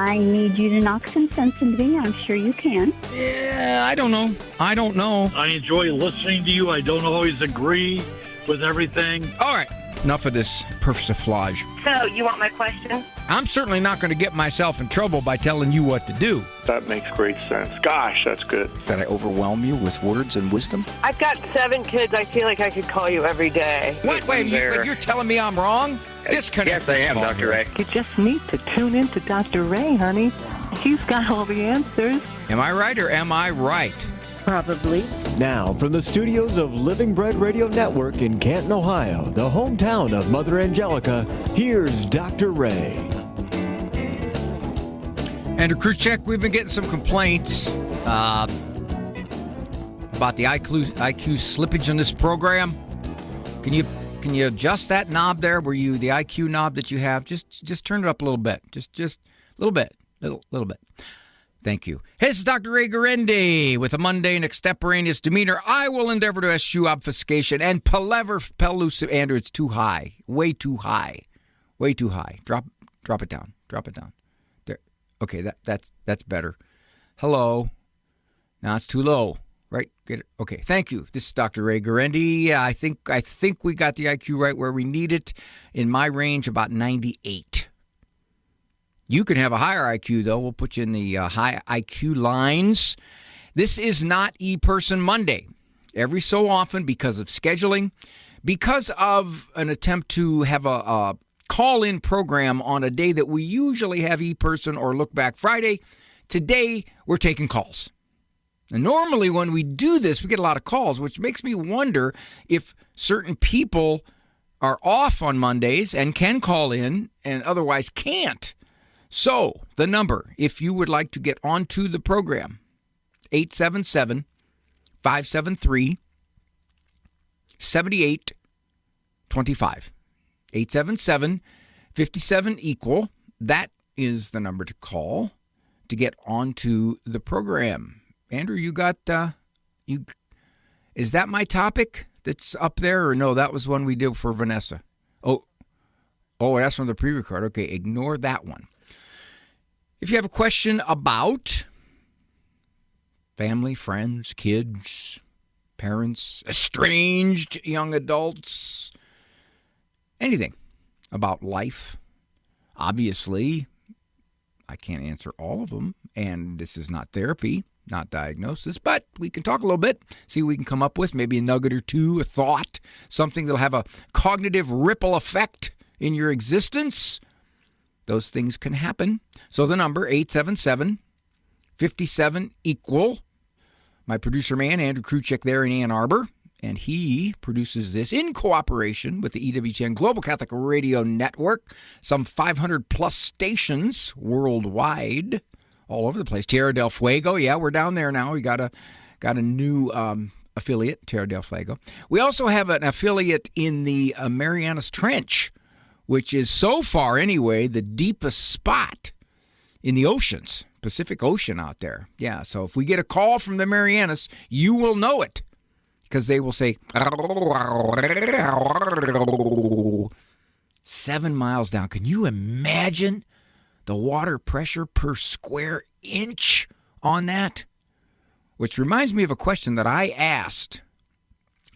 I need you to knock some sense into me. I'm sure you can. Yeah, I don't know. I enjoy listening to you. I don't always agree with everything. All right. Enough of this persiflage. So, you want my question? I'm certainly not going to get myself in trouble by telling you what to do. That makes great sense. Gosh, that's good. Did I overwhelm you with words and wisdom? I've got 7 kids. I feel like I could call you every day. What? Wait, you're telling me I'm wrong? Disconnect. Yes, I am, Dr. Ray. You just need to tune in to Dr. Ray, honey. He's got all the answers. Am I right or am I right? Probably. Now, from the studios of Living Bread Radio Network in Canton, Ohio, the hometown of Mother Angelica, here's Dr. Ray. Andrew Kruchek, we've been getting some complaints about the IQ slippage in this program. Can you adjust that knob there? Where the IQ knob that you have? Just turn it up a little bit. Just a little bit. Little bit. Thank you. Hey, this is Dr. Ray Guarendi. With a mundane, extemporaneous demeanor, I will endeavor to eschew obfuscation and pellusive. Andrew, it's too high. Way too high. Way too high. Drop it down. Drop it down. There. Okay, that's better. Hello. Now it's too low. Right? Get it. Okay, thank you. This is Dr. Ray Guarendi. I think we got the IQ right where we need it. In my range, about 98. You can have a higher IQ, though. We'll put you in the high IQ lines. This is not E-Person Monday. Every so often, because of scheduling, because of an attempt to have a call-in program on a day that we usually have E-Person or Look Back Friday, today we're taking calls. And normally when we do this, we get a lot of calls, which makes me wonder if certain people are off on Mondays and can call in and otherwise can't. So, the number, if you would like to get onto the program, 877-573-7825. 877-57-EQUAL. That is the number to call to get onto the program. Andrew, you got, is that my topic that's up there? Or no, that was one we did for Vanessa. Oh, that's from the pre-record. Okay, ignore that one. If you have a question about family, friends, kids, parents, estranged young adults, anything about life, obviously, I can't answer all of them, and this is not therapy, not diagnosis, but we can talk a little bit, see what we can come up with, maybe a nugget or two, a thought, something that'll have a cognitive ripple effect in your existence. Those things can happen. So the number, 877-57-EQUAL. My producer man, Andrew Kruchek, there in Ann Arbor, and he produces this in cooperation with the EWTN Global Catholic Radio Network, some 500-plus stations worldwide, all over the place. Tierra del Fuego, yeah, we're down there now. We got a new affiliate, Tierra del Fuego. We also have an affiliate in the Marianas Trench, which is so far anyway the deepest spot in the oceans, Pacific Ocean out there. Yeah, so if we get a call from the Marianas, you will know it because they will say 7 miles down. Can you imagine the water pressure per square inch on that? Which reminds me of a question that I asked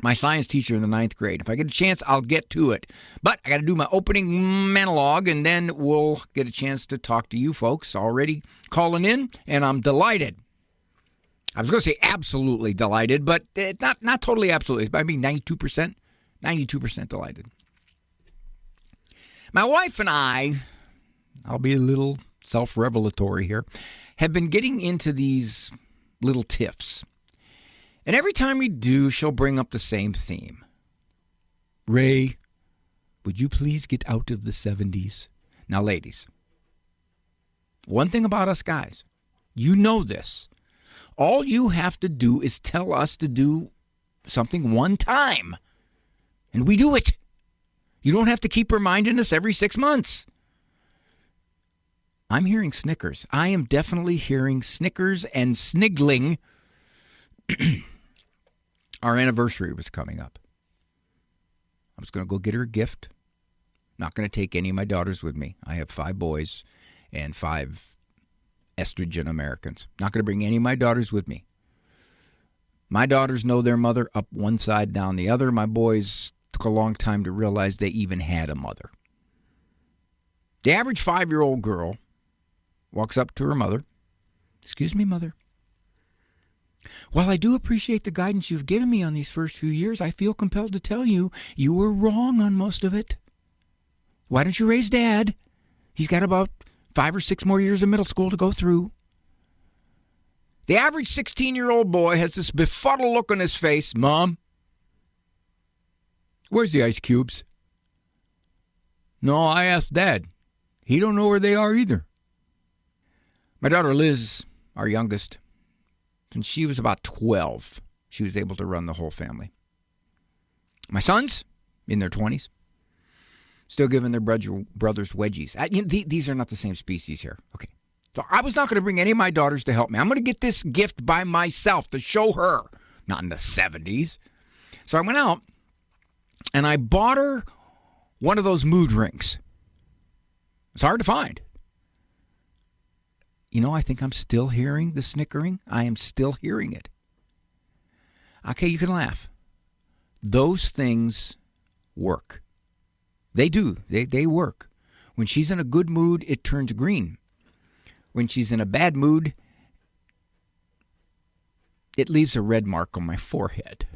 my science teacher in the 9th grade. If I get a chance, I'll get to it. But I got to do my opening monologue, and then we'll get a chance to talk to you folks already calling in, and I'm delighted. I was going to say absolutely delighted, but not totally absolutely. I mean 92% delighted. My wife and I'll be a little self-revelatory here, have been getting into these little tiffs. And every time we do, she'll bring up the same theme. Ray, would you please get out of the 70s? Now, ladies, one thing about us guys, you know this. All you have to do is tell us to do something one time, and we do it. You don't have to keep reminding us every 6 months. I'm hearing snickers. I am definitely hearing snickers and sniggling. Our anniversary was coming up. I was going to go get her a gift. Not going to take any of my daughters with me. I have 5 boys and 5 estrogen Americans. Not going to bring any of my daughters with me. My daughters know their mother up one side, down the other. My boys took a long time to realize they even had a mother. The average 5-year-old girl walks up to her mother. Excuse me, mother. While I do appreciate the guidance you've given me on these first few years, I feel compelled to tell you you were wrong on most of it. Why don't you raise Dad? He's got about 5 or 6 more years of middle school to go through. The average 16-year-old boy has this befuddled look on his face. Mom, where's the ice cubes? No, I asked Dad. He don't know where they are either. My daughter Liz, our youngest, since she was about 12, she was able to run the whole family. My sons, in their 20s, still giving their brothers wedgies. These are not the same species here. Okay. So I was not going to bring any of my daughters to help me. I'm going to get this gift by myself to show her. Not in the 70s. So I went out and I bought her one of those mood rings. It's hard to find. You know, I think I'm still hearing the snickering. I am still hearing it. Okay, you can laugh. Those things work. They do. They work. When she's in a good mood, it turns green. When she's in a bad mood, it leaves a red mark on my forehead.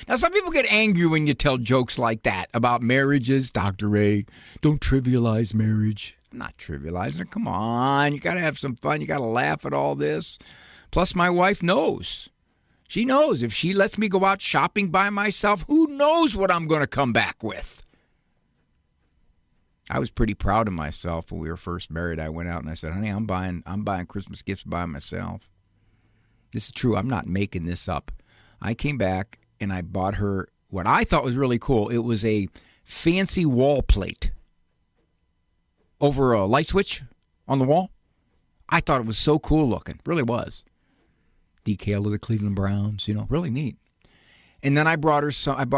Now, some people get angry when you tell jokes like that about marriages. Dr. Ray, don't trivialize marriage. I'm not trivializing it. Come on. You got to have some fun. You got to laugh at all this. Plus, my wife knows. She knows if she lets me go out shopping by myself, who knows what I'm going to come back with. I was pretty proud of myself when we were first married. I went out and I said, honey, I'm buying Christmas gifts by myself. This is true. I'm not making this up. I came back and I bought her what I thought was really cool. It was a fancy wall plate over a light switch on the wall. I thought it was so cool looking. Really was. Decal of the Cleveland Browns, really neat. And then I bought her some, it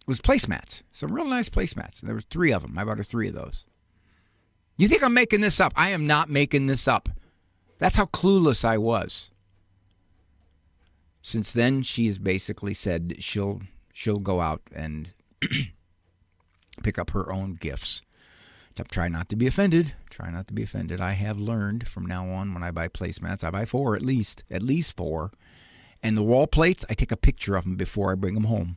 was placemats, some real nice placemats. There was 3 of them. I bought her 3 of those. You think I'm making this up? I am not making this up. That's how clueless I was. Since then, she has basically said she'll go out and pick up her own gifts. Try not to be offended. Try not to be offended. I have learned from now on when I buy placemats, I buy 4 at least 4. And the wall plates, I take a picture of them before I bring them home.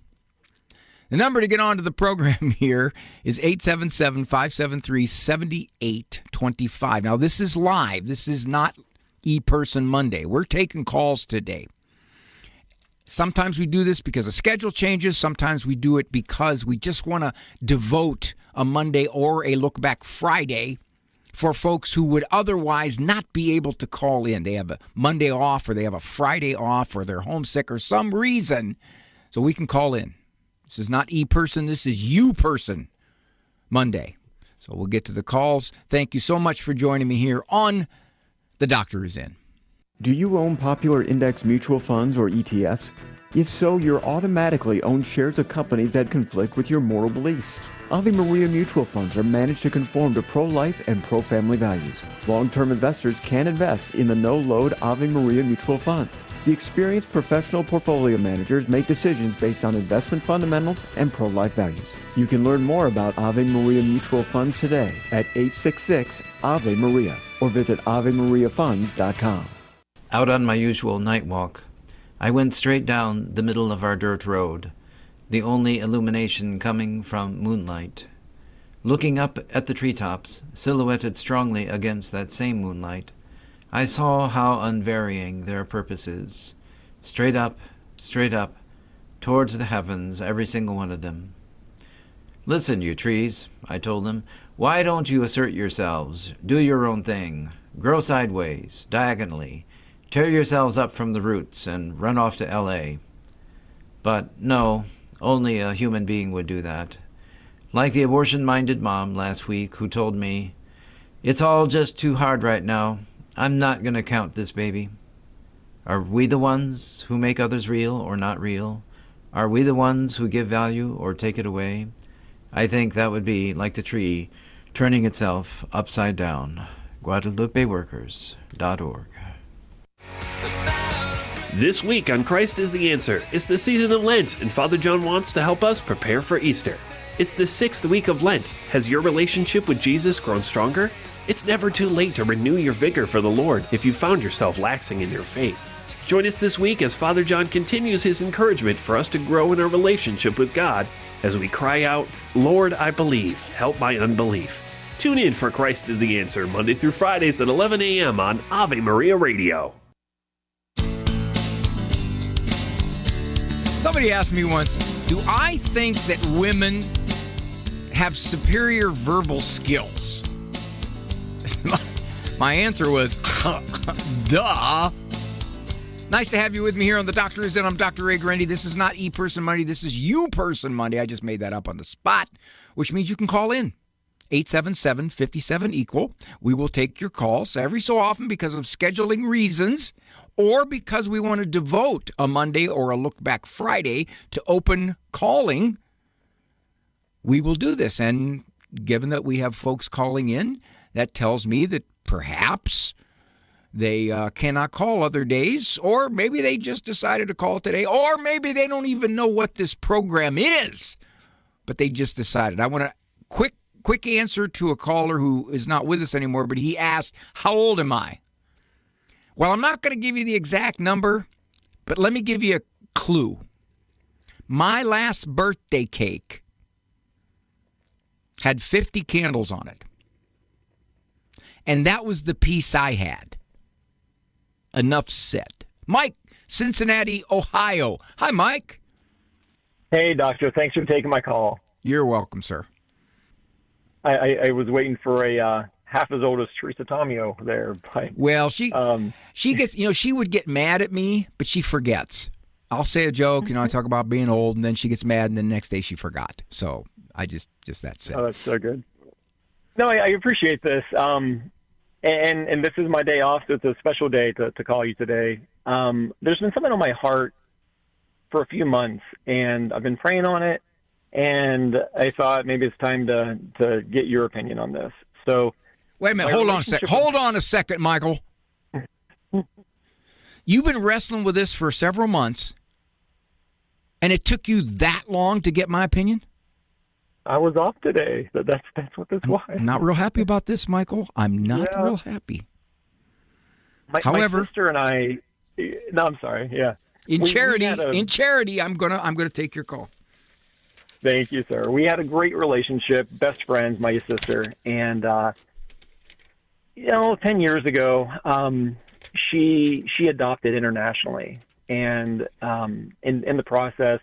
The number to get onto the program here is 877-573-7825. Now, this is live. This is not E-Person Monday. We're taking calls today. Sometimes we do this because a schedule changes. Sometimes we do it because we just want to devote a Monday or a Look Back Friday for folks who would otherwise not be able to call in. They have a Monday off or they have a Friday off or they're homesick or some reason. So we can call in. This is not E-Person. This is You-Person Monday. So we'll get to the calls. Thank you so much for joining me here on The Doctor Is In. Do you own popular index mutual funds or ETFs? If so, you're automatically own shares of companies that conflict with your moral beliefs. Ave Maria mutual funds are managed to conform to pro-life and pro-family values. Long-term investors can invest in the no-load Ave Maria mutual funds. The experienced professional portfolio managers make decisions based on investment fundamentals and pro-life values. You can learn more about Ave Maria mutual funds today at 866-AVE-MARIA or visit AveMariaFunds.com. Out on my usual night walk, I went straight down the middle of our dirt road, the only illumination coming from moonlight. Looking up at the treetops, silhouetted strongly against that same moonlight, I saw how unvarying their purpose is. Straight up, towards the heavens, every single one of them. Listen, you trees, I told them, why don't you assert yourselves, do your own thing, grow sideways, diagonally, tear yourselves up from the roots, and run off to L.A.? But no, only a human being would do that. Like the abortion-minded mom last week who told me, it's all just too hard right now. I'm not going to count this baby. Are we the ones who make others real or not real? Are we the ones who give value or take it away? I think that would be like the tree turning itself upside down. GuadalupeWorkers.org. This week on Christ is the Answer, it's the season of Lent, and Father John wants to help us prepare for Easter. It's the 6th week of Lent. Has your relationship with Jesus grown stronger? It's never too late to renew your vigor for the Lord if you found yourself laxing in your faith. Join us this week as Father John continues his encouragement for us to grow in our relationship with God as we cry out, Lord, I believe, help my unbelief. Tune in for Christ is the Answer, Monday through Fridays at 11 a.m. on Ave Maria Radio. Somebody asked me once, do I think that women have superior verbal skills? My answer was, duh. Nice to have you with me here on The Doctor Is In. I'm Dr. Ray Guarendi. This is not E-Person Monday. This is You-Person Monday. I just made that up on the spot, which means you can call in. 877-57-EQUAL. We will take your calls every so often because of scheduling reasons or because we want to devote a Monday or a Look Back Friday to open calling. We will do this. And given that we have folks calling in, that tells me that perhaps they cannot call other days, or maybe they just decided to call today, or maybe they don't even know what this program is, but they just decided. I want a quick answer to a caller who is not with us anymore, but he asked, how old am I? Well, I'm not going to give you the exact number, but let me give you a clue. My last birthday cake had 50 candles on it. And that was the piece I had. Enough said. Mike, Cincinnati, Ohio. Hi, Mike. Hey, Doctor. Thanks for taking my call. You're welcome, sir. I was waiting for a half as old as Teresa Tomeo there. But, well, she gets, she would get mad at me, but she forgets. I'll say a joke, I talk about being old, and then she gets mad, and then the next day she forgot. So I just that's it. Oh, that's so good. No, I appreciate this. And this is my day off, so it's a special day to call you today. There's been something on my heart for a few months, and I've been praying on it, and I thought maybe it's time to get your opinion on this. So, wait a minute, hold on a second, Michael. You've been wrestling with this for several months, and it took you that long to get my opinion? I was off today. That's what this was. I'm not real happy about this, Michael. I'm not real happy. However, my sister and I. No, I'm sorry. Yeah. In charity, I'm gonna take your call. Thank you, sir. We had a great relationship, best friends, my sister, and 10 years ago, she adopted internationally, and in the process,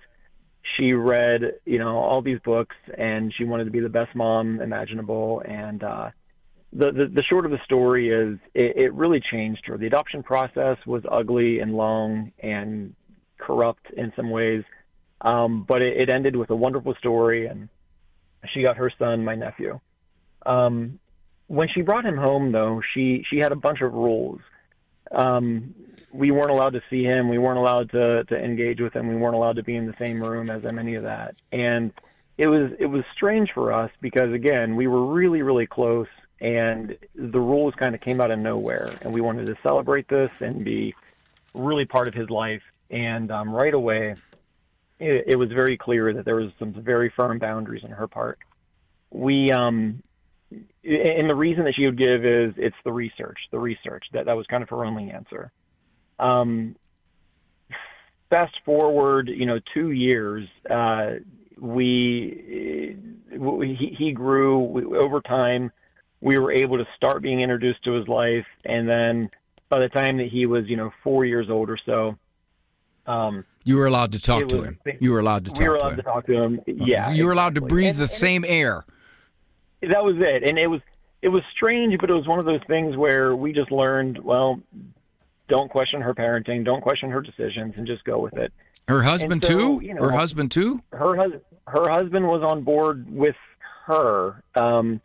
she read, all these books, and she wanted to be the best mom imaginable. And the short of the story is it really changed her. The adoption process was ugly and long and corrupt in some ways, but it ended with a wonderful story, and she got her son, my nephew. When she brought him home, though, she had a bunch of rules. We weren't allowed to see him. We weren't allowed to engage with him. We weren't allowed to be in the same room as him, any of that. And it was strange for us because, again, we were really, really close, and the rules kind of came out of nowhere. And we wanted to celebrate this and be really part of his life. And right away, it was very clear that there was some very firm boundaries on her part. And the reason that she would give is it's the research. That was kind of her only answer. Fast forward, 2 years, he grew over time. We were able to start being introduced to his life. And then by the time that he was, 4 years old or so, you were allowed to talk to him. We were allowed to talk to him. Yeah. You were allowed to breathe the same air. That was it. And it was strange, but it was one of those things where we just learned, well, don't question her parenting, don't question her decisions, and just go with it. Her husband too? Her husband too? Her husband was on board with her. On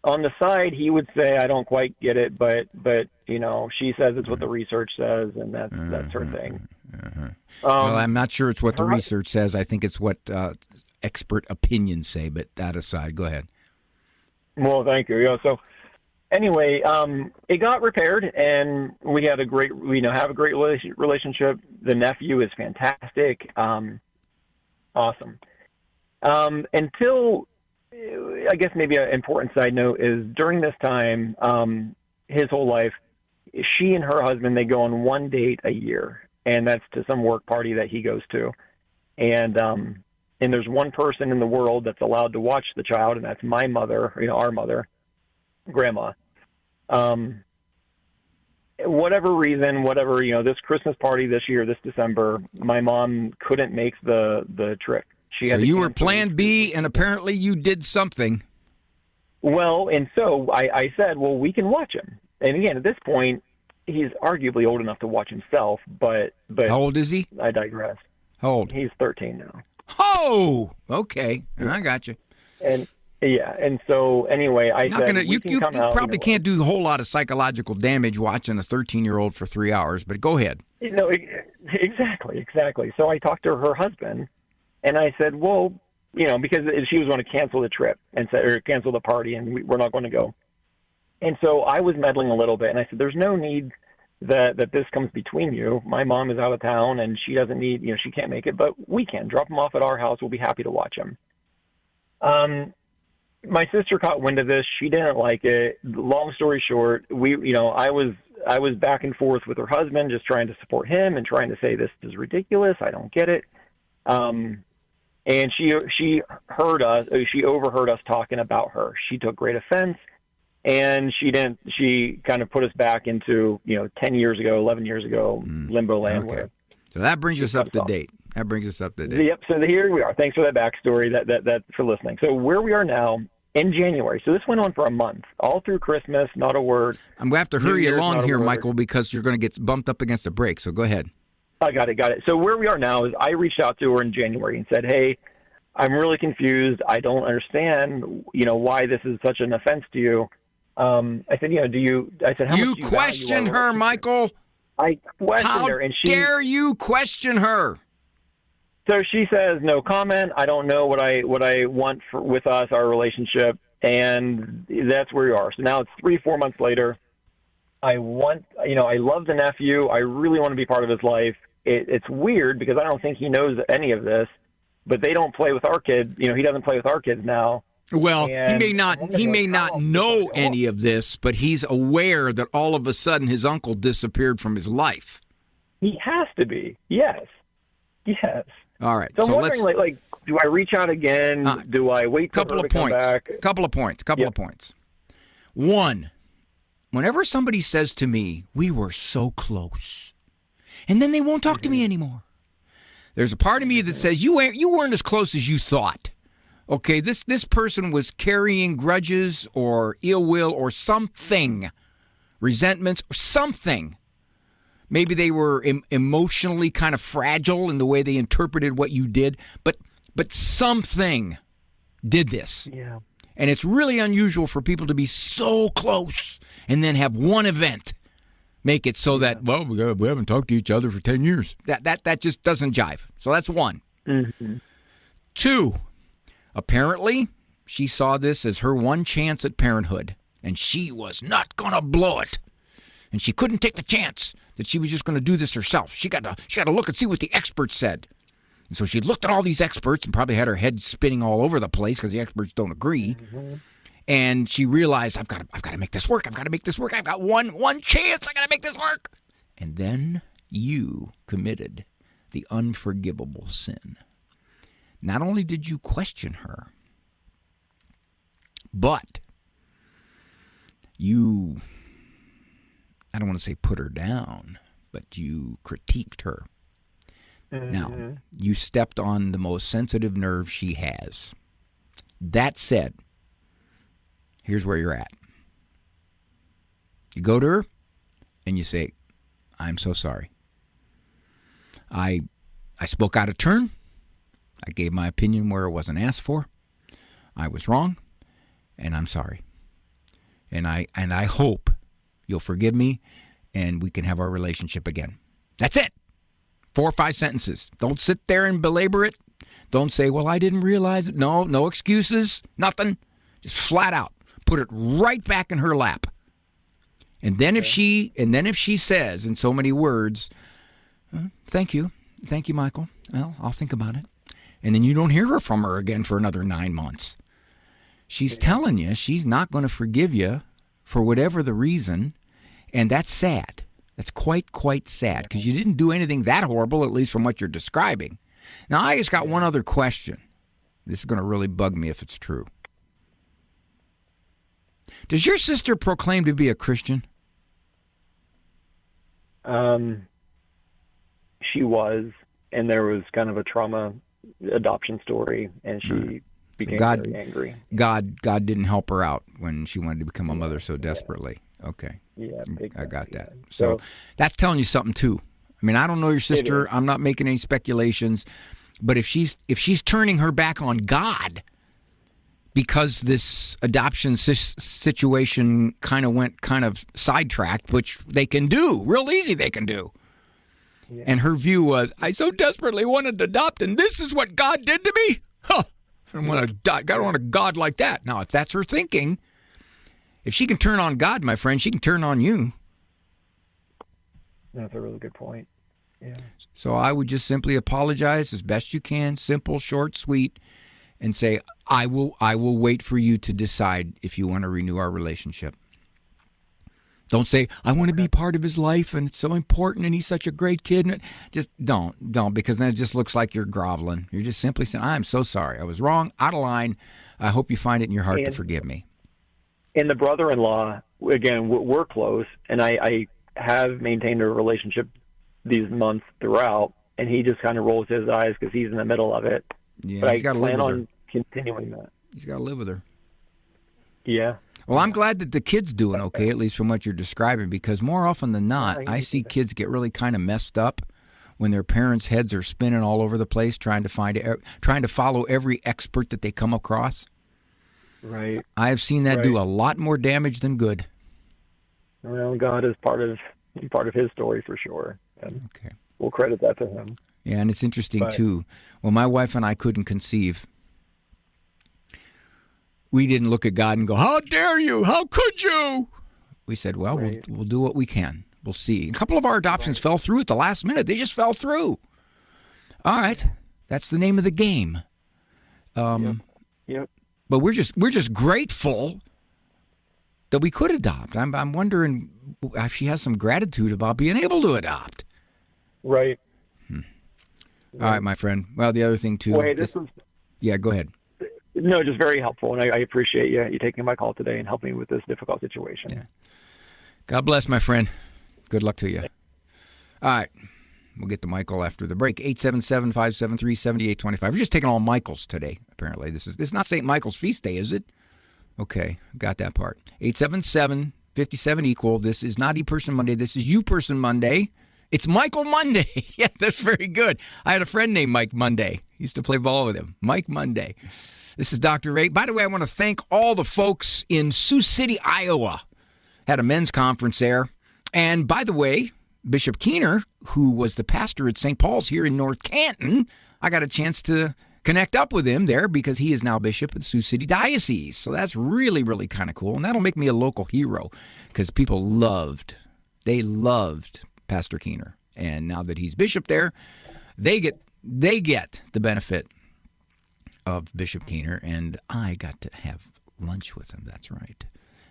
the side, he would say, I don't quite get it, but she says it's what the research says, and that's her thing. Well, I'm not sure it's what the research says. I think it's what expert opinions say, but that aside, go ahead. Well, thank you. So anyway, it got repaired, and we had have a great relationship. The nephew is fantastic, awesome. Until, I guess maybe an important side note is during this time, his whole life, she and her husband, they go on one date a year, and that's to some work party that he goes to, and there's one person in the world that's allowed to watch the child, and that's my mother, our mother, Grandma. Whatever reason, this Christmas party this year, this December, my mom couldn't make the trip. So you were Plan B, and apparently you did something. Well, and so I said, well, we can watch him. And again, at this point, he's arguably old enough to watch himself, but how old is he? I digress. How old? He's 13 now. Oh, okay. I got you. And so anyway, I said, you probably can't do a whole lot of psychological damage watching a 13-year-old for 3 hours, but go ahead. Exactly. So I talked to her husband, and I said, well, because she was going to cancel the trip or cancel the party, and we're not going to go. And so I was meddling a little bit, and I said, there's no need that this comes between you. My mom is out of town, and she doesn't need, she can't make it, but we can. Drop him off at our house. We'll be happy to watch him. My sister caught wind of this. She didn't like it. Long story short, I was back and forth with her husband, just trying to support him and trying to say, this is ridiculous. I don't get it. And she overheard us talking about her. She took great offense. And she kind of put us back into, 10 years ago, 11 years ago, limbo land. Okay. Where so that brings us up to date. Yep. So here we are. Thanks for that backstory, that for listening. So where we are now in January. So this went on for a month, all through Christmas, not a word. I'm going to have to hurry along here, Michael, because you're going to get bumped up against a break. So go ahead. I got it. So where we are now is I reached out to her in January and said, hey, I'm really confused. I don't understand, why this is such an offense to you. I said, how much do you question her, Michael? I questioned her, and dare you question her? So she says, no comment. I don't know what I want with us, our relationship, and that's where we are. So now it's 3-4 months later. I love the nephew. I really want to be part of his life. It's weird because I don't think he knows any of this, but they don't play with our kids. He doesn't play with our kids now. Well, he may not know any of this, but he's aware that all of a sudden his uncle disappeared from his life. He has to be. Yes. All right. So I'm wondering, do I reach out again? Do I wait for her to come back? Couple of points. One, whenever somebody says to me, we were so close, and then they won't talk to me anymore, there's a part of me that says you weren't as close as you thought. Okay, this person was carrying grudges or ill will or something, resentments or something. Maybe they were emotionally kind of fragile in the way they interpreted what you did, but something did this. Yeah. And it's really unusual for people to be so close and then have one event make it so that, well, we haven't talked to each other for 10 years. That just doesn't jive. So that's one. Mm-hmm. Two, apparently, she saw this as her one chance at parenthood, and she was not going to blow it. And she couldn't take the chance that she was just going to do this herself. She got to look and see what the experts said. And so she looked at all these experts and probably had her head spinning all over the place because the experts don't agree. Mm-hmm. And she realized, I've got to make this work. I've got one chance. I got to make this work. And then you committed the unforgivable sin. Not only did you question her, but you, I don't want to say put her down, but you critiqued her. Mm-hmm. Now, you stepped on the most sensitive nerve she has. That said, here's where you're at. You go to her and you say, I'm so sorry. I spoke out of turn. I gave my opinion where it wasn't asked for. I was wrong, and I'm sorry. And I hope you'll forgive me and we can have our relationship again. That's it. 4 or 5 sentences. Don't sit there and belabor it. Don't say, well, I didn't realize it. No excuses, nothing. Just flat out. Put it right back in her lap. And then if she says in so many words, thank you, Michael. Well, I'll think about it. And then you don't hear from her again for another 9 months. She's telling you she's not going to forgive you for whatever the reason, and that's sad. That's quite sad because you didn't do anything that horrible, at least from what you're describing. Now, I just got one other question. This is going to really bug me if it's true. Does your sister proclaim to be a Christian? She was, and there was kind of a trauma adoption story, and she became very angry. God didn't help her out when she wanted to become a mother so desperately. Okay. Yeah, I got that. So that's telling you something too. I mean, I don't know your sister. I'm not making any speculations, but if she's turning her back on God because this adoption situation kind of sidetracked, which they can do real easy, they can do. Yeah. And her view was, I so desperately wanted to adopt, and this is what God did to me? Huh. I don't want a God like that. Now, if that's her thinking, if she can turn on God, my friend, she can turn on you. That's a really good point. Yeah. So I would just simply apologize as best you can, simple, short, sweet, and say, I will wait for you to decide if you want to renew our relationship. Don't say, I want to be part of his life, and it's so important, and he's such a great kid. Just don't, because then it just looks like you're groveling. You're just simply saying, I'm so sorry. I was wrong, out of line. I hope you find it in your heart to forgive me. And the brother-in-law, again, we're close, and I have maintained a relationship these months throughout, and he just kind of rolls his eyes because he's in the middle of it. Yeah, but he's got to live with her. I plan on continuing that. He's got to live with her. Yeah. Well, I'm glad that the kid's doing okay, at least from what you're describing, because more often than not, I see kids get really kind of messed up when their parents' heads are spinning all over the place trying to follow every expert that they come across. Right. I've seen that do a lot more damage than good. Well, God is part of his story for sure. And we'll credit that to him. Yeah, and it's interesting, too. When my wife and I couldn't conceive, we didn't look at God and go, how dare you? How could you? We said, well, we'll do what we can. We'll see. A couple of our adoptions fell through at the last minute. They just fell through. All right. That's the name of the game. Yep. But we're just grateful that we could adopt. I'm wondering if she has some gratitude about being able to adopt. Right. All right, my friend. Well, the other thing, too. Yeah, go ahead. No, just very helpful, and I appreciate you taking my call today and helping me with this difficult situation. Yeah. God bless, my friend. Good luck to you. All right. We'll get to Michael after the break. 877-573-7825. We're just taking all Michaels today, apparently. This is not St. Michael's feast day, is it? Okay, got that part. 877-57-EQUAL. This is not E-Person Monday. This is You-Person Monday. It's Michael Monday. Yeah, that's very good. I had a friend named Mike Monday. Used to play ball with him. Mike Monday. This is Dr. Ray. By the way, I want to thank all the folks in Sioux City, Iowa. Had a men's conference there. And by the way, Bishop Keener, who was the pastor at St. Paul's here in North Canton, I got a chance to connect up with him there because he is now bishop of the Sioux City Diocese. So that's really, really kind of cool. And that'll make me a local hero because people loved Pastor Keener. And now that he's bishop there, they get the benefit of Bishop Keener, and I got to have lunch with him. That's right.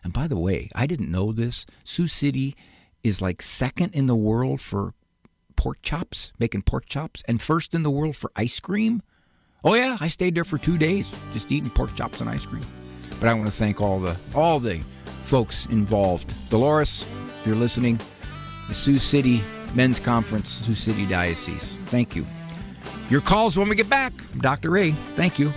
And by the way, I didn't know this. Sioux City is like second in the world for pork chops, making pork chops, and first in the world for ice cream. Oh yeah, I stayed there for 2 days just eating pork chops and ice cream. But I want to thank all the folks involved. Dolores, if you're listening, the Sioux City Men's Conference, Sioux City Diocese. Thank you. Your calls when we get back. Dr. Ray, thank you.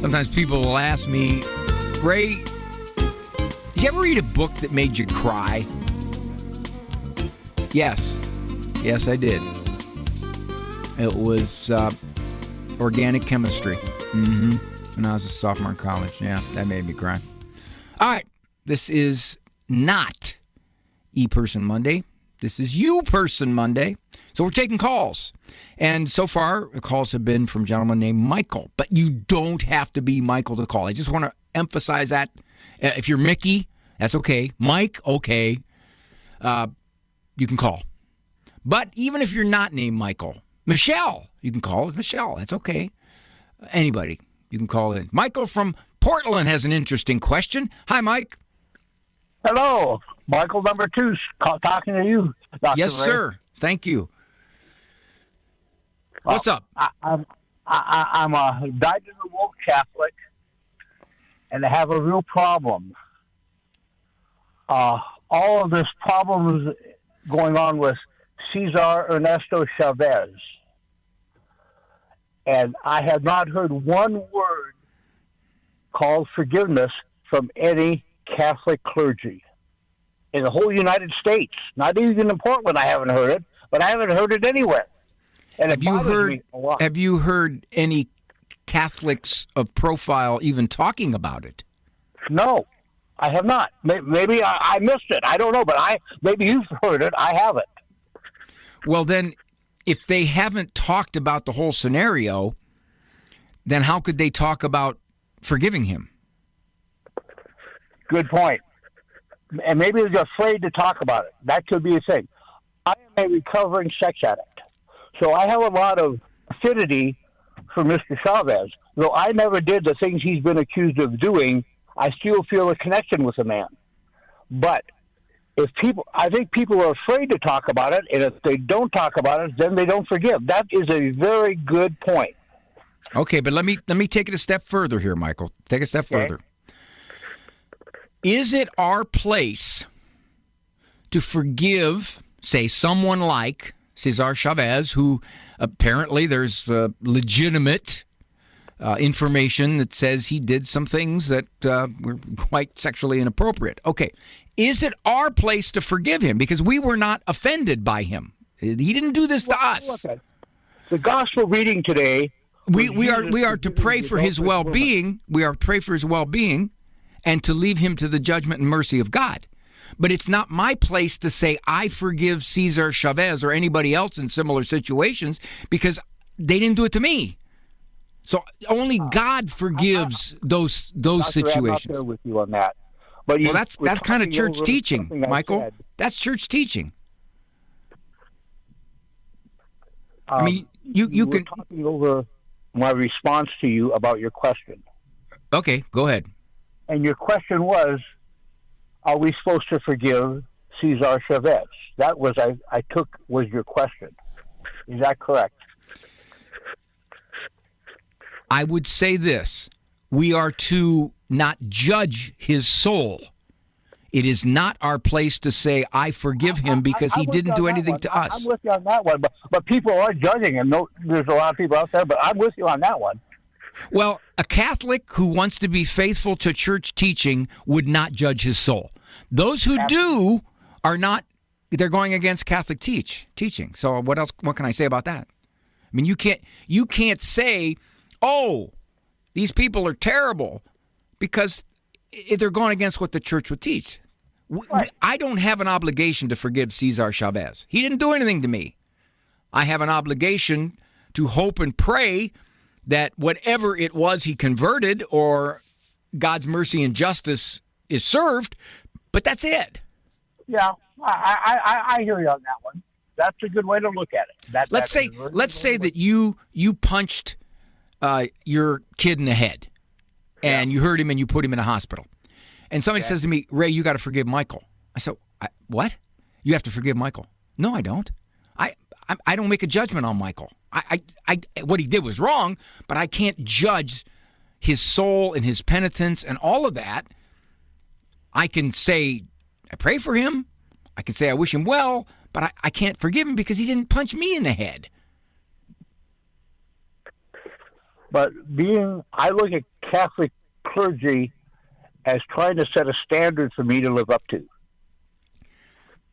Sometimes people will ask me, Ray, did you ever read a book that made you cry? Yes, I did. It was organic chemistry. When I was a sophomore in college. Yeah, that made me cry. All right, this is not E-Person Monday. This is You-Person Monday. So we're taking calls. And so far, the calls have been from a gentleman named Michael. But you don't have to be Michael to call. I just want to emphasize that. If you're Mickey, that's okay. Mike, okay. You can call. But even if you're not named Michael, Michelle, you can call. It's Michelle. That's okay. Anybody, you can call in. Michael from Portland has an interesting question. Hi, Mike. Hello. Michael number 2 talking to you, Dr. Yes, Ray. sir. Thank you. What's up? I'm a dyed-in-the-wool Catholic, and I have a real problem. All of this problems going on with Cesar Ernesto Chavez, and I have not heard one word called forgiveness from any Catholic clergy in the whole United States. Not even in Portland, I haven't heard it, but I haven't heard it anywhere. And Have you heard any Catholics of profile even talking about it? No, I have not. Maybe I missed it. I don't know, but maybe you've heard it. I haven't. Well, then, if they haven't talked about the whole scenario, then how could they talk about forgiving him? Good point. And maybe they're afraid to talk about it. That could be a thing. I am a recovering sex addict, so I have a lot of affinity for Mr. Chavez. Though I never did the things he's been accused of doing, I still feel a connection with the man. But I think people are afraid to talk about it, and if they don't talk about it, then they don't forgive. That is a very good point. Okay, but let me take it a step further here, Michael. Take a step further. Is it our place to forgive, say, someone like Cesar Chavez, who apparently there's legitimate information that says he did some things that were quite sexually inappropriate? Okay, is it our place to forgive him because we were not offended by him? He didn't do this to us. The gospel reading today. We are to pray for his well-being. We are to pray for his well-being, and to leave him to the judgment and mercy of God. But it's not my place to say I forgive Cesar Chavez or anybody else in similar situations because they didn't do it to me. So only God forgives those Dr. situations. I'm not there with you on that. But that's kind of church teaching, Michael. That's church teaching. I mean, you can talking over my response to you about your question. Okay, go ahead. And your question was, are we supposed to forgive Cesar Chavez? That was was your question. Is that correct? I would say this. We are to not judge his soul. It is not our place to say, I forgive him because he didn't do anything to us. I'm with you on that one, but people are judging him. No, there's a lot of people out there, but I'm with you on that one. Well, a Catholic who wants to be faithful to church teaching would not judge his soul. Those who do are not, they're going against Catholic teaching. So what else? What can I say about that? I mean, you can't say, oh, these people are terrible because they're going against what the church would teach. Right. I don't have an obligation to forgive Cesar Chavez. He didn't do anything to me. I have an obligation to hope and pray that whatever it was he converted or God's mercy and justice is served, but that's it. Yeah, I hear you on that one. That's a good way to look at it. Let's say that you punched your kid in the head, and you hurt him and you put him in a hospital. And somebody says to me, Ray, you got to forgive Michael. I said, what? You have to forgive Michael. No, I don't. I don't make a judgment on Michael. What he did was wrong, but I can't judge his soul and his penitence and all of that. I can say I pray for him. I can say I wish him well, but I can't forgive him because he didn't punch me in the head. But I look at Catholic clergy as trying to set a standard for me to live up to.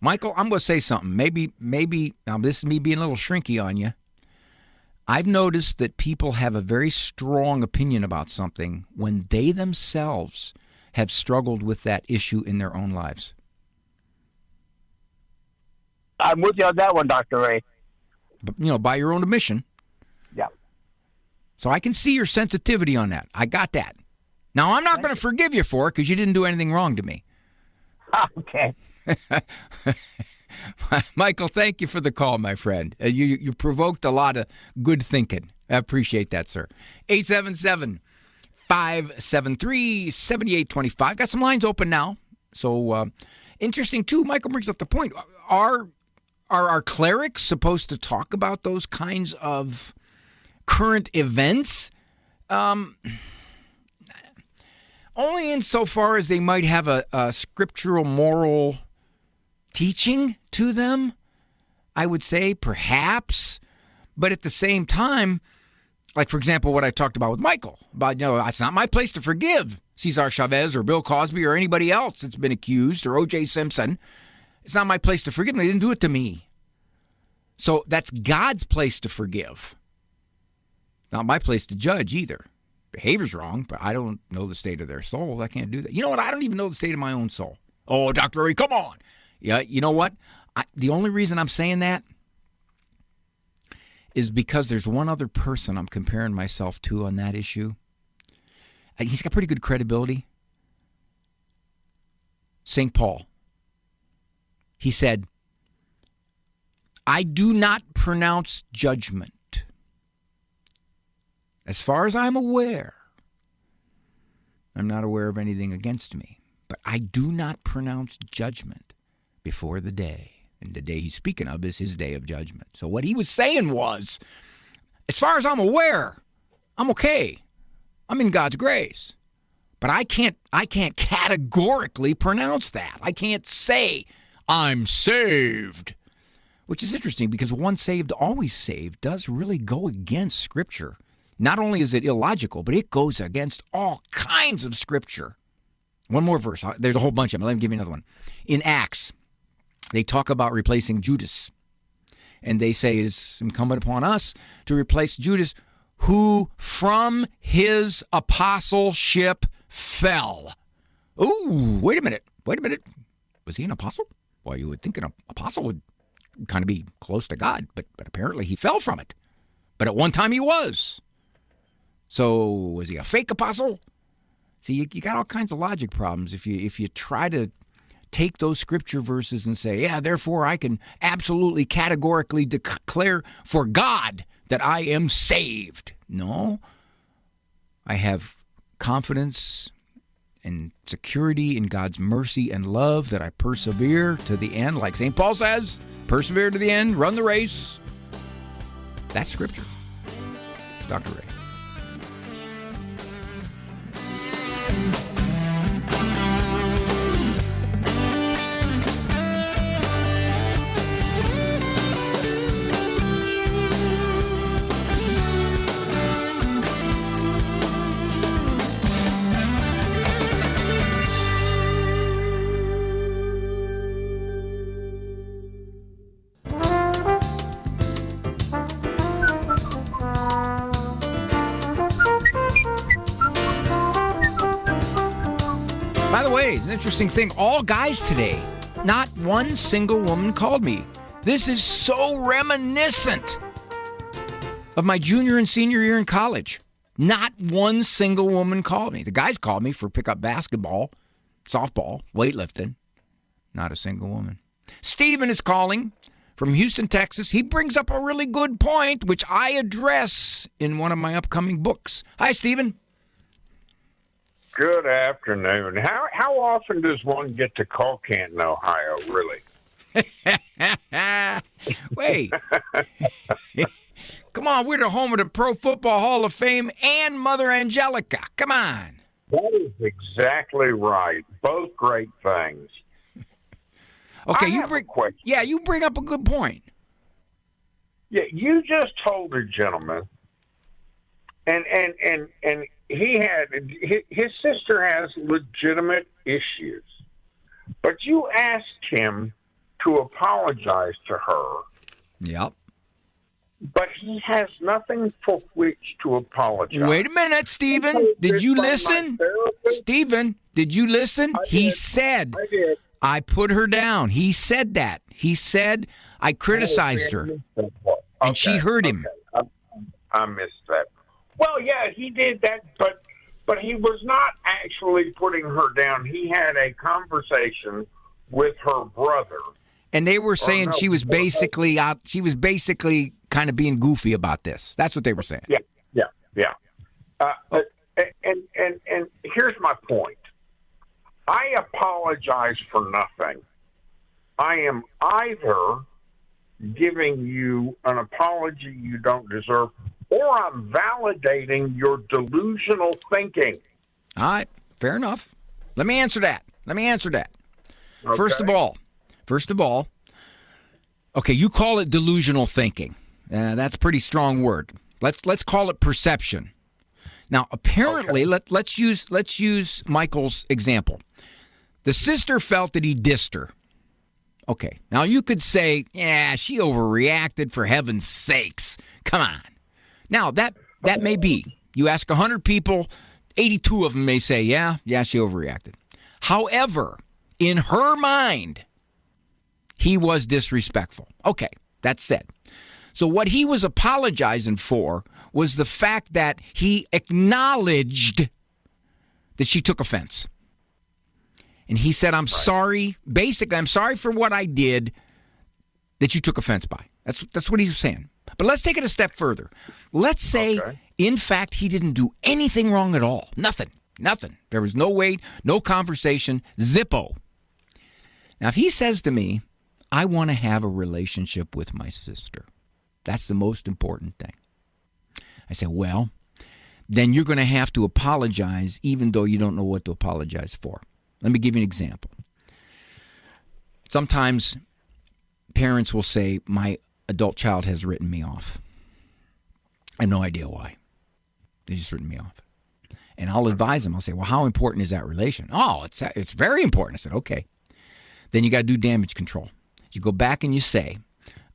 Michael, I'm going to say something. Maybe now this is me being a little shrinky on you. I've noticed that people have a very strong opinion about something when they themselves have struggled with that issue in their own lives. I'm with you on that one, Dr. Ray. But, by your own admission. Yeah. So I can see your sensitivity on that. I got that. Now, I'm not going to forgive you for it because you didn't do anything wrong to me. Okay. Michael, thank you for the call, my friend. You provoked a lot of good thinking. I appreciate that, sir. 877-573-7825. Got some lines open now. So, interesting, too. Michael brings up the point. Are our clerics supposed to talk about those kinds of current events? Only insofar as they might have a scriptural moral teaching to them, I would say, perhaps. But at the same time, like, for example, what I talked about with Michael, about, it's not my place to forgive Cesar Chavez or Bill Cosby or anybody else that's been accused, or O.J. Simpson. It's not my place to forgive them. They didn't do it to me. So that's God's place to forgive. Not my place to judge either. Behavior's wrong, but I don't know the state of their soul. I can't do that. You know what? I don't even know the state of my own soul. Oh, Dr. Ray, come on. Yeah, you know what? The only reason I'm saying that is because there's one other person I'm comparing myself to on that issue. He's got pretty good credibility. St. Paul. He said, I do not pronounce judgment. As far as I'm aware, I'm not aware of anything against me, but I do not pronounce judgment before the day. And the day he's speaking of is his day of judgment. So what he was saying was, as far as I'm aware, I'm okay. I'm in God's grace. But I can't categorically pronounce that. I can't say I'm saved. Which is interesting because once saved, always saved does really go against Scripture. Not only is it illogical, but it goes against all kinds of Scripture. One more verse. There's a whole bunch of them. Let me give you another one. In Acts, they talk about replacing Judas. And they say it is incumbent upon us to replace Judas, who from his apostleship fell. Ooh, wait a minute. Was he an apostle? Well, you would think an apostle would kind of be close to God, but apparently he fell from it. But at one time he was. So was he a fake apostle? See, you got all kinds of logic problems if you try to take those scripture verses and say, yeah, therefore I can absolutely categorically declare for God that I am saved. No. I have confidence and security in God's mercy and love that I persevere to the end. Like St. Paul says, persevere to the end, run the race. That's scripture. It's Dr. Ray. By the way, it's an interesting thing. All guys today, not one single woman called me. This is so reminiscent of my junior and senior year in college. Not one single woman called me. The guys called me for pickup basketball, softball, weightlifting. Not a single woman. Stephen is calling from Houston, Texas. He brings up a really good point, which I address in one of my upcoming books. Hi, Stephen. Good afternoon. How often does one get to call Canton, Ohio, really? Wait. Come on, we're the home of the Pro Football Hall of Fame and Mother Angelica. Come on. That is exactly right. Both great things. Okay, you bring up a good point. Yeah, you just told a gentleman, and he had his sister has legitimate issues, but you asked him to apologize to her. Yep. But he has nothing for which to apologize. Wait a minute, Stephen. Did you listen? Stephen, did you listen? He said, I put her down. He said that. He said, I criticized her. And she heard him. I missed that. Well, yeah, he did that, but he was not actually putting her down. He had a conversation with her brother. And they were saying she was basically kind of being goofy about this. That's what they were saying. Yeah. And here's my point. I apologize for nothing. I am either giving you an apology you don't deserve, or I'm validating your delusional thinking. All right, fair enough. Let me answer that. Okay. First of all, okay, you call it delusional thinking. That's a pretty strong word. Let's call it perception. Now, apparently, let's use Michael's example. The sister felt that he dissed her. Okay, now you could say, yeah, she overreacted, for heaven's sakes. Come on. Now, that may be. You ask 100 people, 82 of them may say, yeah, she overreacted. However, in her mind, he was disrespectful. Okay, that's said. So what he was apologizing for was the fact that he acknowledged that she took offense. And he said, I'm sorry. Basically, I'm sorry for what I did that you took offense by. That's what he's saying. But let's take it a step further. Let's say, in fact, he didn't do anything wrong at all. Nothing. There was no wait, no conversation, zippo. Now, if he says to me, I want to have a relationship with my sister, that's the most important thing. I say, well, then you're going to have to apologize even though you don't know what to apologize for. Let me give you an example. Sometimes parents will say, my adult child has written me off. I have no idea why. They just written me off. And I'll advise them. I'll say, well, how important is that relation? Oh, it's very important. I said, okay. Then you got to do damage control. You go back and you say,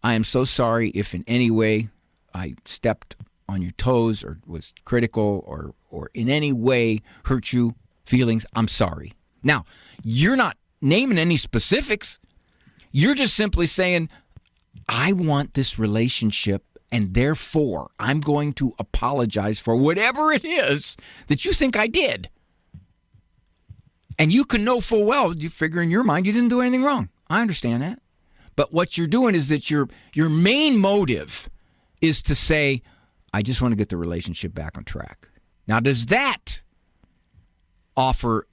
I am so sorry if in any way I stepped on your toes or was critical or in any way hurt you feelings. I'm sorry. Now, you're not naming any specifics. You're just simply saying, I want this relationship, and therefore I'm going to apologize for whatever it is that you think I did. And you can know full well, you figure in your mind you didn't do anything wrong. I understand that. But what you're doing is that your main motive is to say, I just want to get the relationship back on track. Now, does that offer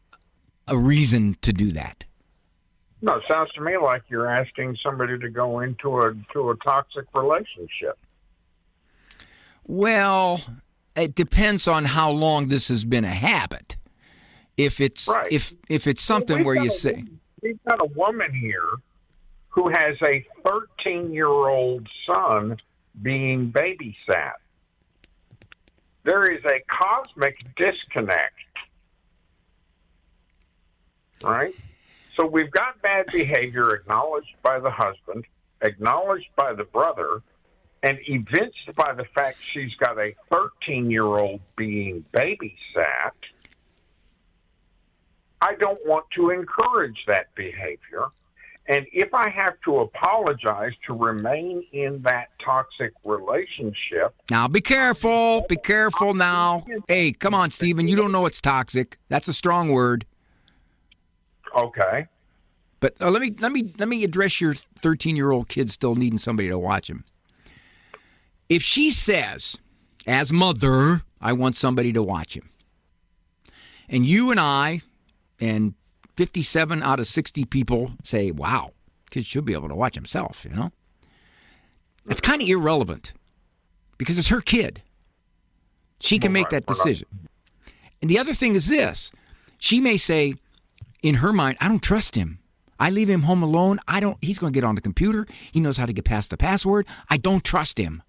a reason to do that? No, it sounds to me like you're asking somebody to go into a toxic relationship. Well, it depends on how long this has been a habit. If it's if it's something where you say, we've got a woman here who has a 13-year-old son being babysat. There is a cosmic disconnect, right? So we've got bad behavior acknowledged by the husband, acknowledged by the brother, and evinced by the fact she's got a 13-year-old being babysat. I don't want to encourage that behavior. And if I have to apologize to remain in that toxic relationship... Now, be careful. Be careful now. Hey, come on, Stephen. You don't know it's toxic. That's a strong word. Okay. But let me address your 13-year-old kid still needing somebody to watch him. If she says, as mother, I want somebody to watch him, and you and I and 57 out of 60 people say, wow, kid should be able to watch himself, you know? It's kind of irrelevant because it's her kid. She can make that decision. And the other thing is this. She may say, in her mind, I don't trust him. I leave him home alone. He's going to get on the computer. He knows how to get past the password. I don't trust him.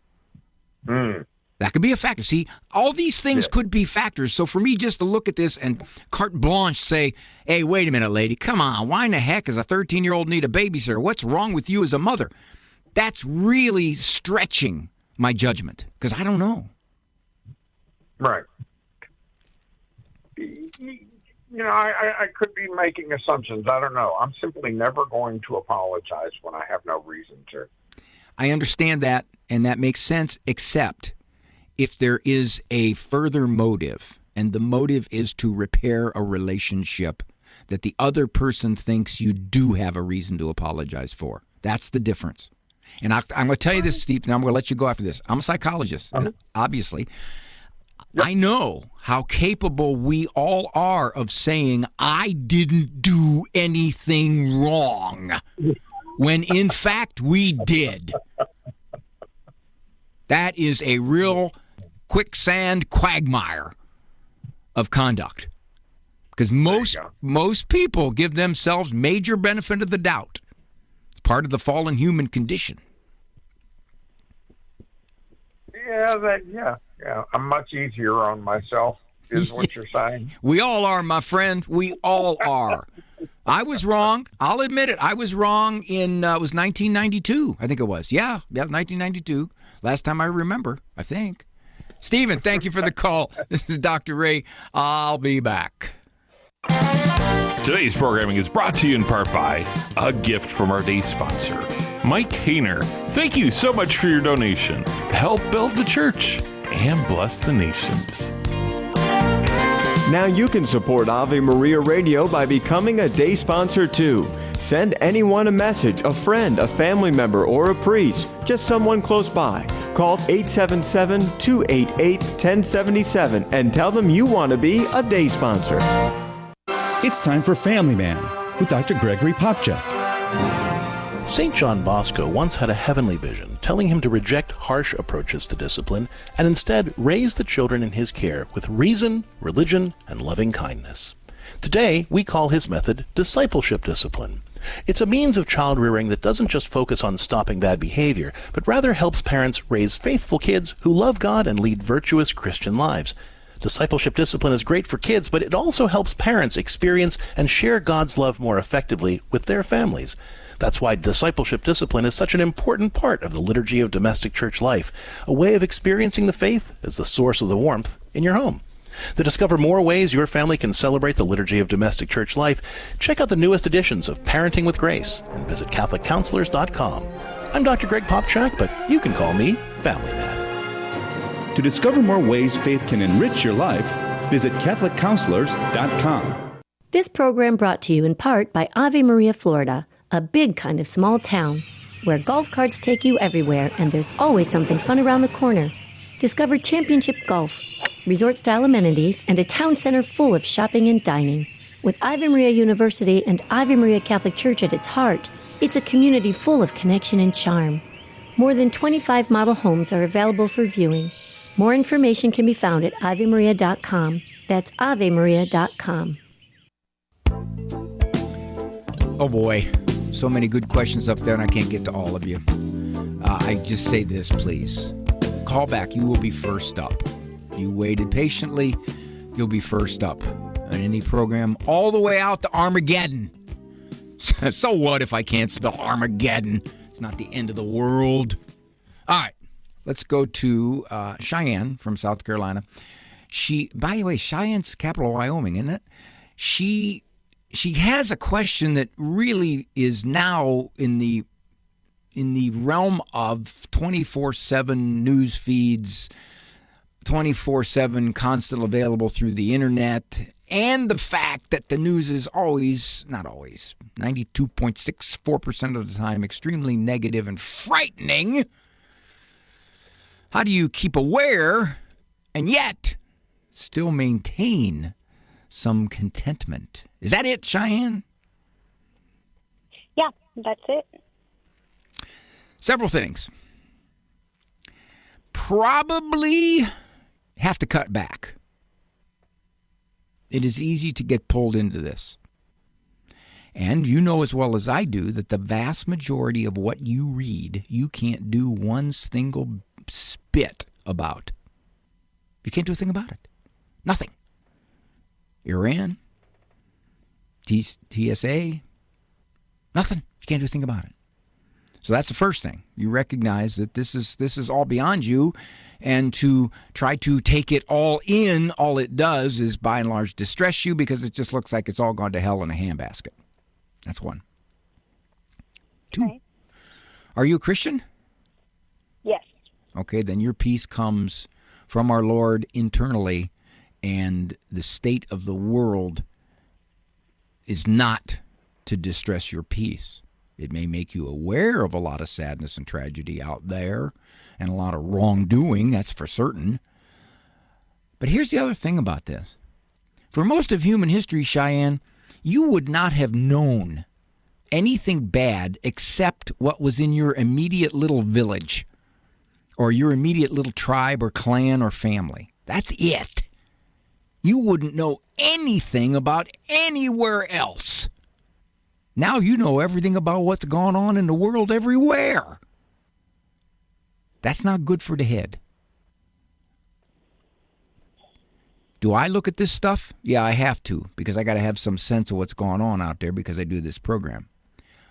That could be a factor. See, all these things could be factors. So for me just to look at this and carte blanche say, hey, wait a minute, lady, come on. Why in the heck does a 13-year-old need a babysitter? What's wrong with you as a mother? That's really stretching my judgment because I don't know. Right. I could be making assumptions. I don't know. I'm simply never going to apologize when I have no reason to. I understand that, and that makes sense, except if there is a further motive, and the motive is to repair a relationship that the other person thinks you do have a reason to apologize for. That's the difference. And I'm going to tell you this, Steve, and I'm going to let you go after this. I'm a psychologist, obviously. Yep. I know how capable we all are of saying, I didn't do anything wrong, when in fact we did. That is a real quicksand quagmire of conduct. Because most people give themselves major benefit of the doubt. It's part of the fallen human condition. Yeah. I'm much easier on myself, is what you're saying. We all are, my friend. We all are. I was wrong. I'll admit it. I was wrong in, it was 1992, I think it was. Yeah, 1992. Last time I remember, I think. Stephen, thank you for the call. This is Dr. Ray. I'll be back. Today's programming is brought to you in part by a gift from our day sponsor, Mike Hayner. Thank you so much for your donation. Help build the church and bless the nations. Now you can support Ave Maria Radio by becoming a day sponsor too. Send anyone a message, a friend, a family member, or a priest, just someone close by. Call 877-288-1077 and tell them you want to be a day sponsor. It's time for Family Man with Dr. Gregory Popchak. St. John Bosco once had a heavenly vision telling him to reject harsh approaches to discipline and instead raise the children in his care with reason, religion, and loving kindness. Today, we call his method discipleship discipline. It's a means of child rearing that doesn't just focus on stopping bad behavior, but rather helps parents raise faithful kids who love God and lead virtuous Christian lives. Discipleship discipline is great for kids, but it also helps parents experience and share God's love more effectively with their families. That's why discipleship discipline is such an important part of the liturgy of domestic church life, a way of experiencing the faith as the source of the warmth in your home. To discover more ways your family can celebrate the liturgy of domestic church life, check out the newest editions of Parenting with Grace and visit CatholicCounselors.com. I'm Dr. Greg Popchak, but you can call me Family Man. To discover more ways faith can enrich your life, visit CatholicCounselors.com. This program brought to you in part by Ave Maria, Florida, a big kind of small town where golf carts take you everywhere and there's always something fun around the corner. Discover championship golf, resort-style amenities, and a town center full of shopping and dining. With Ave Maria University and Ave Maria Catholic Church at its heart, it's a community full of connection and charm. More than 25 model homes are available for viewing. More information can be found at AveMaria.com. That's AveMaria.com. Oh boy, so many good questions up there and I can't get to all of you. I just say this, please. Call back. You will be first up. You waited patiently, you'll be first up on any program all the way out to Armageddon. So what if I can't spell Armageddon? It's not the end of the world. All right, let's go to Cheyenne from South Carolina. By the way, Cheyenne's capital of Wyoming, isn't it? She has a question that really is now in the realm of 24/7 news feeds, 24/7 constant available through the internet, and the fact that the news is always, not always, 92.64% of the time, extremely negative and frightening. How do you keep aware and yet still maintain some contentment? Is that it, Cheyenne? Yeah, that's it. Several things. Probably have to cut back. It is easy to get pulled into this. And you know as well as I do that the vast majority of what you read, you can't do one single spit about. You can't do a thing about it. Nothing. Iran, TSA, nothing. You can't do a thing about it. So that's the first thing. You recognize that this is all beyond you, and to try to take it all in, all it does is by and large distress you because it just looks like it's all gone to hell in a handbasket. That's one. Two. Okay. Are you a Christian? Yes. Okay, then your peace comes from our Lord internally, and the state of the world is not to distress your peace. It may make you aware of a lot of sadness and tragedy out there and a lot of wrongdoing, that's for certain. But here's the other thing about this. For most of human history, Cheyenne, you would not have known anything bad except what was in your immediate little village or your immediate little tribe or clan or family. That's it. You wouldn't know anything about anywhere else. Now you know everything about what's going on in the world everywhere. That's not good for the head. Do I look at this stuff? Yeah, I have to, because I got to have some sense of what's going on out there because I do this program.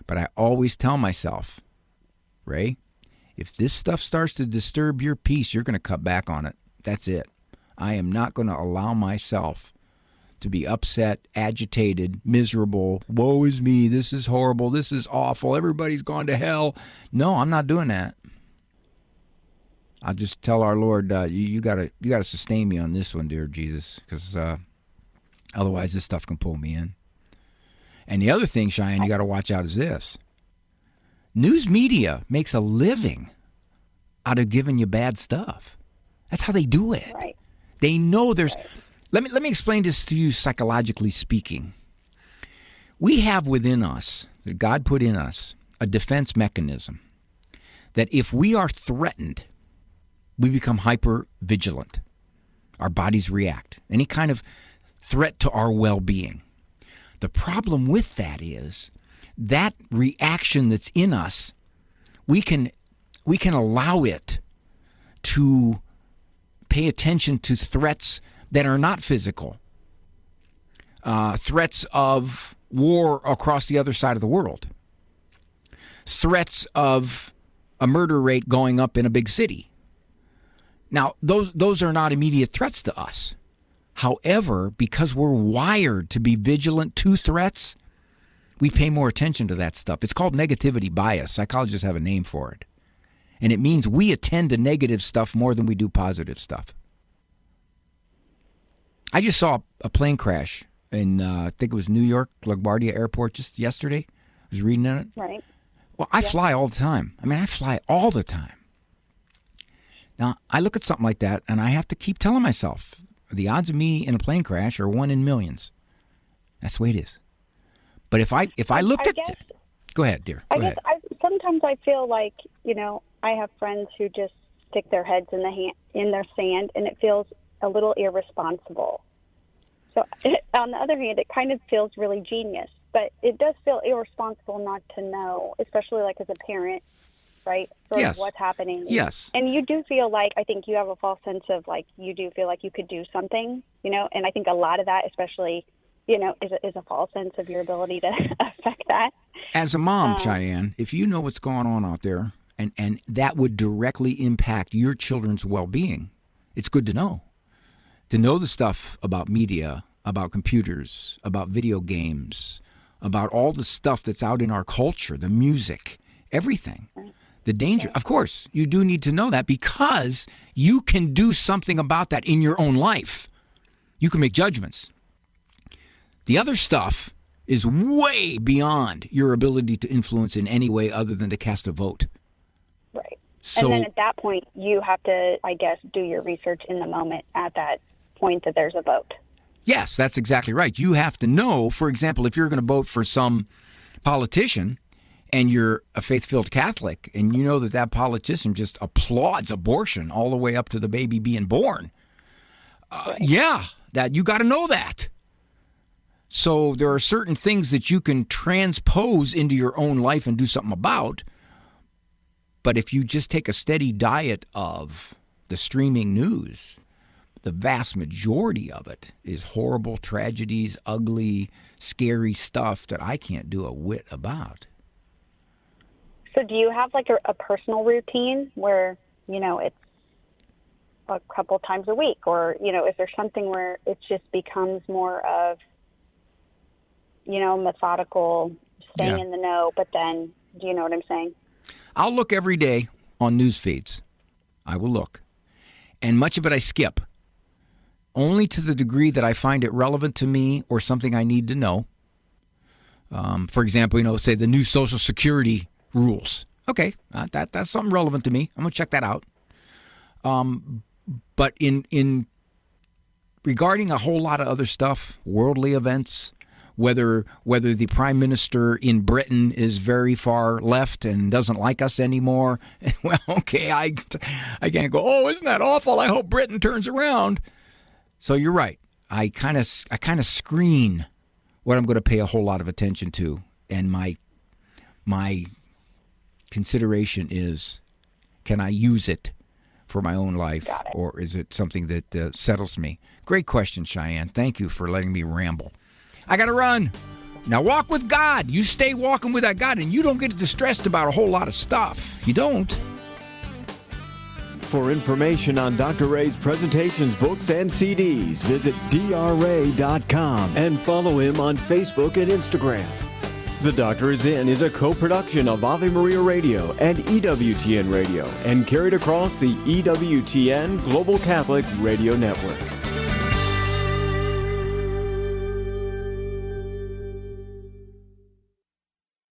But I always tell myself, Ray, if this stuff starts to disturb your peace, you're going to cut back on it. That's it. I am not going to allow myself to be upset, agitated, miserable. Woe is me. This is horrible. This is awful. Everybody's gone to hell. No, I'm not doing that. I'll just tell our Lord, you gotta sustain me on this one, dear Jesus, because otherwise this stuff can pull me in. And the other thing, Cheyenne, you got to watch out is this. News media makes a living out of giving you bad stuff. That's how they do it. Right. They know there's... Right. Let me explain this to you psychologically speaking. We have within us, that God put in us, a defense mechanism that if we are threatened, we become hyper vigilant. Our bodies react. Any kind of threat to our well-being. The problem with that is that reaction that's in us, we can allow it to pay attention to threats that are not physical. Threats of war across the other side of the world. Threats of a murder rate going up in a big city. Now, those are not immediate threats to us. However, because we're wired to be vigilant to threats, we pay more attention to that stuff. It's called negativity bias. Psychologists have a name for it. And it means we attend to negative stuff more than we do positive stuff. I just saw a plane crash in, I think it was New York, LaGuardia Airport just yesterday. I was reading on it. Right. Well, I fly all the time. I fly all the time. Now, I look at something like that, and I have to keep telling myself, the odds of me in a plane crash are 1 in millions. That's the way it is. But if I looked at... Go ahead, dear. Go ahead. Sometimes I feel like, I have friends who just stick their heads in their sand, and it feels a little irresponsible. So on the other hand, it kind of feels really genius, but it does feel irresponsible not to know, especially like as a parent, right? Sort of what's happening. Yes. And you do feel like, I think you have a false sense of like, you do feel like you could do something, and I think a lot of that, especially, is a false sense of your ability to affect that. As a mom, Cheyenne, if you know what's going on out there and that would directly impact your children's well-being, it's good to know. To know the stuff about media, about computers, about video games, about all the stuff that's out in our culture, the music, everything. The danger. Of course, you do need to know that because you can do something about that in your own life. You can make judgments. The other stuff is way beyond your ability to influence in any way other than to cast a vote. Right. So, and then at that point, you have to, I guess, do your research in the moment at that point that there's a vote. Yes, that's exactly right. You have to know, for example, if you're going to vote for some politician and you're a faith-filled Catholic and you know that politician just applauds abortion all the way up to the baby being born, that you got to know that. So there are certain things that you can transpose into your own life and do something about. But if you just take a steady diet of the streaming news, the vast majority of it is horrible tragedies, ugly, scary stuff that I can't do a whit about. So do you have like a personal routine where, it's a couple times a week, or, is there something where it just becomes more of, methodical, staying in the know, but then, do you know what I'm saying? I'll look every day on news feeds. I will look. And much of it I skip, only to the degree that I find it relevant to me or something I need to know. For example, say the new Social Security rules. Okay, that's something relevant to me. I'm going to check that out. But in regarding a whole lot of other stuff, worldly events, whether the prime minister in Britain is very far left and doesn't like us anymore, well, okay, I can't go, oh, isn't that awful? I hope Britain turns around. So you're right. I kind of screen what I'm going to pay a whole lot of attention to, and my consideration is, can I use it for my own life, or is it something that settles me? Great question, Cheyenne. Thank you for letting me ramble. I got to run. Now walk with God. You stay walking with that God, and you don't get distressed about a whole lot of stuff. You don't. For information on Dr. Ray's presentations, books, and CDs, visit drray.com and follow him on Facebook and Instagram. The Doctor Is In is a co-production of Ave Maria Radio and EWTN Radio and carried across the EWTN Global Catholic Radio Network.